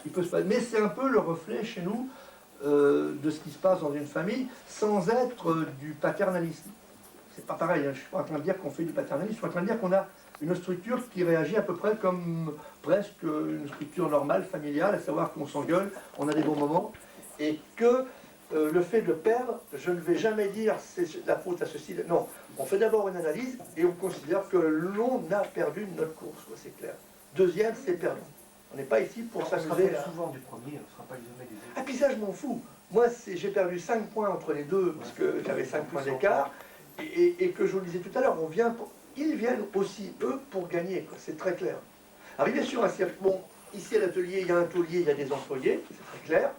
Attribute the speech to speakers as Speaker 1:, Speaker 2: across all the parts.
Speaker 1: il peut se passer. Mais c'est un peu le reflet chez nous de ce qui se passe dans une famille, sans être du paternalisme. C'est pas pareil, hein. Je suis pas en train de dire qu'on fait du paternalisme, je suis en train de dire qu'on a une structure qui réagit à peu près comme presque une structure normale, familiale, à savoir qu'on s'engueule, on a des bons moments, et que le fait de le perdre, je ne vais jamais dire c'est la faute à ceci. Non, on fait d'abord une analyse et on considère que l'on a perdu notre course, c'est clair. Deuxième, c'est perdu. On n'est pas ici pour s'amuser.
Speaker 2: On sera souvent du premier, on ne sera pas isolé des autres.
Speaker 1: Ah, puis ça, je m'en fous. Moi, j'ai perdu 5 points entre les deux, parce que j'avais 5 points d'écart, et que je vous le disais tout à l'heure, ils viennent aussi, eux, pour gagner, c'est très clair. Arrivé sur un circuit, bon, ici à l'atelier, il y a un taulier, il y a des employés, c'est très clair,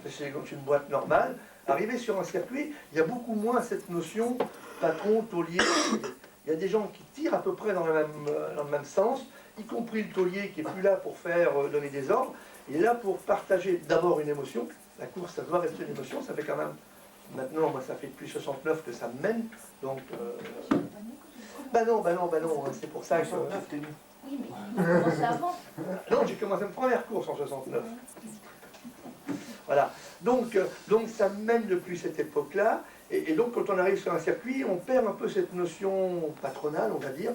Speaker 1: c'est comme une boîte normale. Arrivé sur un circuit, il y a beaucoup moins cette notion patron, taulier. Il y a des gens qui tirent à peu près dans le même sens, y compris le taulier qui n'est plus là pour faire donner des ordres, il est là pour partager d'abord une émotion. La course, ça doit rester une émotion, ça fait quand même, maintenant, moi ça fait depuis 69 que ça me mène, donc... Bah non, hein, c'est pour ça que...
Speaker 2: 69, t'es nu.
Speaker 3: Oui, mais il a commencé avant.
Speaker 1: Non, j'ai commencé ma première course en 69. Voilà. Donc ça mène depuis cette époque-là, et donc quand on arrive sur un circuit, on perd un peu cette notion patronale, on va dire.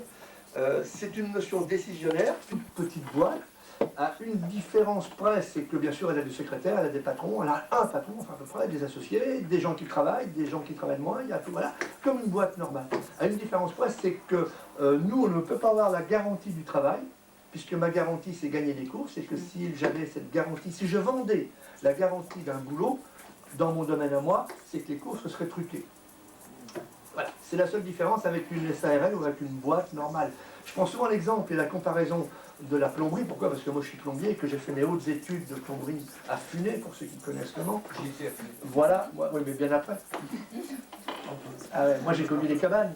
Speaker 1: C'est une notion décisionnaire, toute petite boîte, à une différence près, c'est que bien sûr elle a des secrétaires, elle a des patrons, elle a un patron, enfin à peu près, des associés, des gens qui travaillent, des gens qui travaillent moins, il y a tout, voilà, comme une boîte normale. À une différence près, c'est que nous, on ne peut pas avoir la garantie du travail, puisque ma garantie c'est gagner des courses, et que si j'avais cette garantie, si je vendais la garantie d'un boulot, dans mon domaine à moi, c'est que les courses seraient truquées. Voilà, c'est la seule différence avec une SARL ou avec une boîte normale. Je prends souvent l'exemple et la comparaison de la plomberie. Pourquoi? Parce que moi je suis plombier et que j'ai fait mes hautes études de plomberie à Funay, pour ceux qui connaissent le nom.
Speaker 2: J'y étais à Funay.
Speaker 1: Voilà, oui, mais bien après. Ah ouais, moi j'ai connu les cabanes.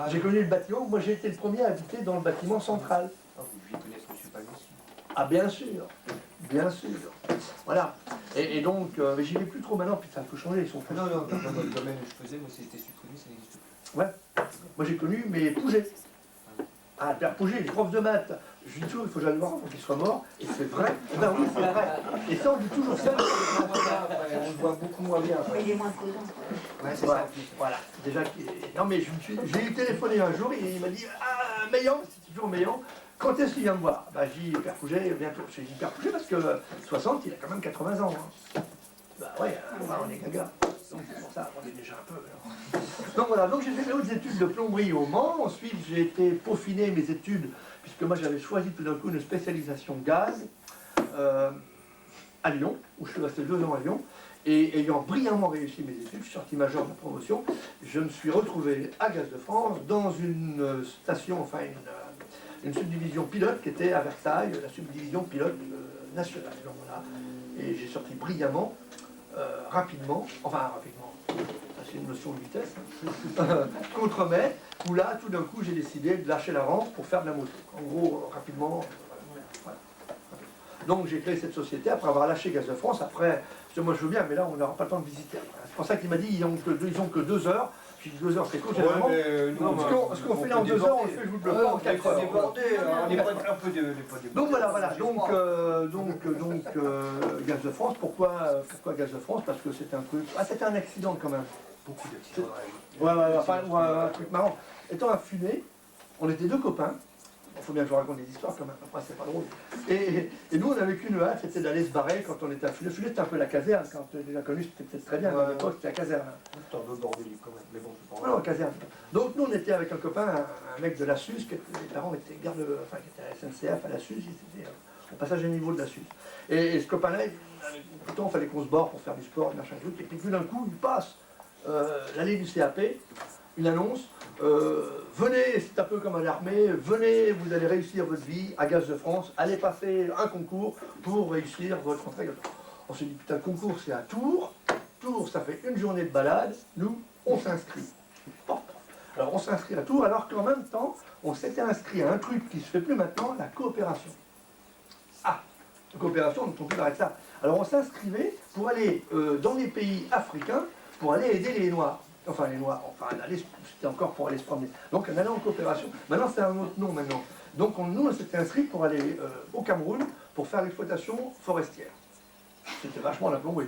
Speaker 1: J'ai connu le bâtiment. Moi j'ai été le premier à habiter dans le bâtiment central.
Speaker 2: Ah, vous deviez connaître M. Palmessi.
Speaker 1: Ah bien sûr, bien sûr. Voilà. Et donc, mais j'y vais plus trop maintenant, puis ça a tout changé, ils sont plus...
Speaker 2: Non, dans le domaine où je faisais, moi c'était supprimé, ça n'existe plus.
Speaker 1: Ouais. Moi j'ai connu mes Pouget. Ah, Père Pouget, les profs de maths. Je dis toujours, il faut que j'aille le voir avant qu'il soit mort. Et c'est vrai. Eh ben oui, c'est vrai. Et ça, on dit toujours ça.
Speaker 2: On le voit beaucoup moins bien.
Speaker 3: Mais il est moins causant.
Speaker 2: Ouais, c'est
Speaker 1: Ouais,
Speaker 2: ça.
Speaker 1: voilà. Déjà, non mais j'ai eu téléphoné un jour et il m'a dit, ah, Meillan, c'est toujours Meillan. Quand est-ce qu'il vient me voir? Bah, j'ai dit, Père Pouget, bientôt. J'ai dit, Père Pouget, parce que 60, il a quand même 80 ans. Hein. Bah ouais, on est gaga. Donc c'est pour ça, on est déjà un peu. Alors. Donc voilà, donc j'ai fait mes hautes études de plomberie au Mans. Ensuite, j'ai été peaufiner mes études, puisque moi j'avais choisi tout d'un coup une spécialisation gaz à Lyon, où je suis resté 2 ans à Lyon. Et ayant brillamment réussi mes études, je suis sorti major de la promotion, je me suis retrouvé à Gaz de France, dans une station, enfin une subdivision pilote qui était à Versailles, la subdivision pilote nationale. Donc voilà. Et j'ai sorti brillamment, rapidement, ça c'est une notion de vitesse, hein, contre-mètre, où là, tout d'un coup, j'ai décidé de lâcher la rampe pour faire de la moto. En gros, rapidement, voilà. Donc j'ai créé cette société après avoir lâché Gaz de France. Après, parce que moi je veux bien, mais là on n'aura pas le temps de visiter. C'est pour ça qu'il m'a dit ils ont que 2 heures. J'ai dit 2 heures, c'est cool.
Speaker 2: Ouais,
Speaker 1: Vraiment.
Speaker 2: nous,
Speaker 1: Ce qu'on fait là en 2 heures, on le fait, je vous le bloque pas en 4 heures.
Speaker 2: On est pas un peu débordé.
Speaker 1: Donc voilà. Donc Gaz de France. Pourquoi Gaz de France? Parce que c'était un truc. Ah, c'était un accident quand même.
Speaker 2: Beaucoup d'accidents.
Speaker 1: Un truc marrant. Étant à Funay, on était 2 copains. Il faut bien que je vous raconte des histoires quand même, après c'est pas drôle. Et nous on avait qu'une hâte, c'était d'aller se barrer quand on était à Funay. Funay c'était un peu la caserne, quand tu l'as connu c'était peut-être très bien, mais à l'époque c'était la caserne.
Speaker 2: C'est un peu bordélique quand même, mais bon c'est pas
Speaker 1: Non, caserne. Donc nous on était avec un copain, un mec de la SUS, les parents étaient garde, enfin qui était à la SNCF, à la SUS, ils étaient au passage à niveau de la SUS. Et ce copain-là, pourtant il fallait qu'on se barre pour faire du sport, machin truc, et puis tout d'un coup il passe l'allée du CAP, une annonce. Venez, c'est un peu comme à l'armée, venez, vous allez réussir votre vie à Gaz de France, allez passer un concours pour réussir votre entrée. On s'est dit, putain, le concours c'est à Tours, Tours ça fait une journée de balade, nous, on s'inscrit. Bon. Alors on s'inscrit à Tours, alors qu'en même temps, on s'était inscrit à un truc qui ne se fait plus maintenant, la coopération. Ah, la coopération, on ne peut plus arrêter ça. Alors on s'inscrivait pour aller dans les pays africains, pour aller aider les Noirs. Enfin, les Noirs, c'était encore pour aller se promener. Donc, on allait en coopération. Maintenant, c'est un autre nom, maintenant. Donc, nous, on s'était inscrits pour aller au Cameroun, pour faire l'exploitation forestière. C'était vachement la plomberie.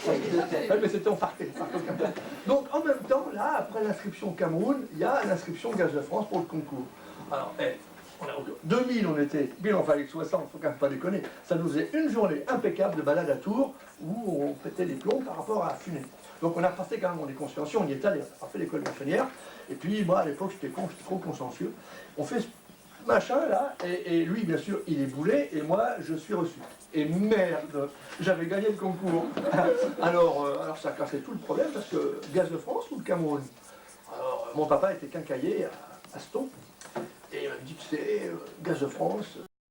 Speaker 1: Ouais, mais c'était en parquet. Donc en même temps, là, après l'inscription au Cameroun, il y a l'inscription Gaz de France pour le concours. Alors, 2000 on était, mais on fallait que 60, il ne faut quand même pas déconner. Ça nous faisait une journée impeccable de balade à Tours où on pétait les plombs par rapport à Funé. Donc on a passé quand même, on est consciencieux, on y est allé, on a fait l'école maçonnière. Et puis moi à l'époque j'étais con, j'étais trop consciencieux. On fait ce machin là, et lui bien sûr il est boulé, et moi je suis reçu. Et merde, j'avais gagné le concours. Alors ça a cassé tout le problème parce que Gaz de France ou le Cameroun. Alors mon papa était quincaillier à Aston. Et il me dit, tu sais, Gaz de France,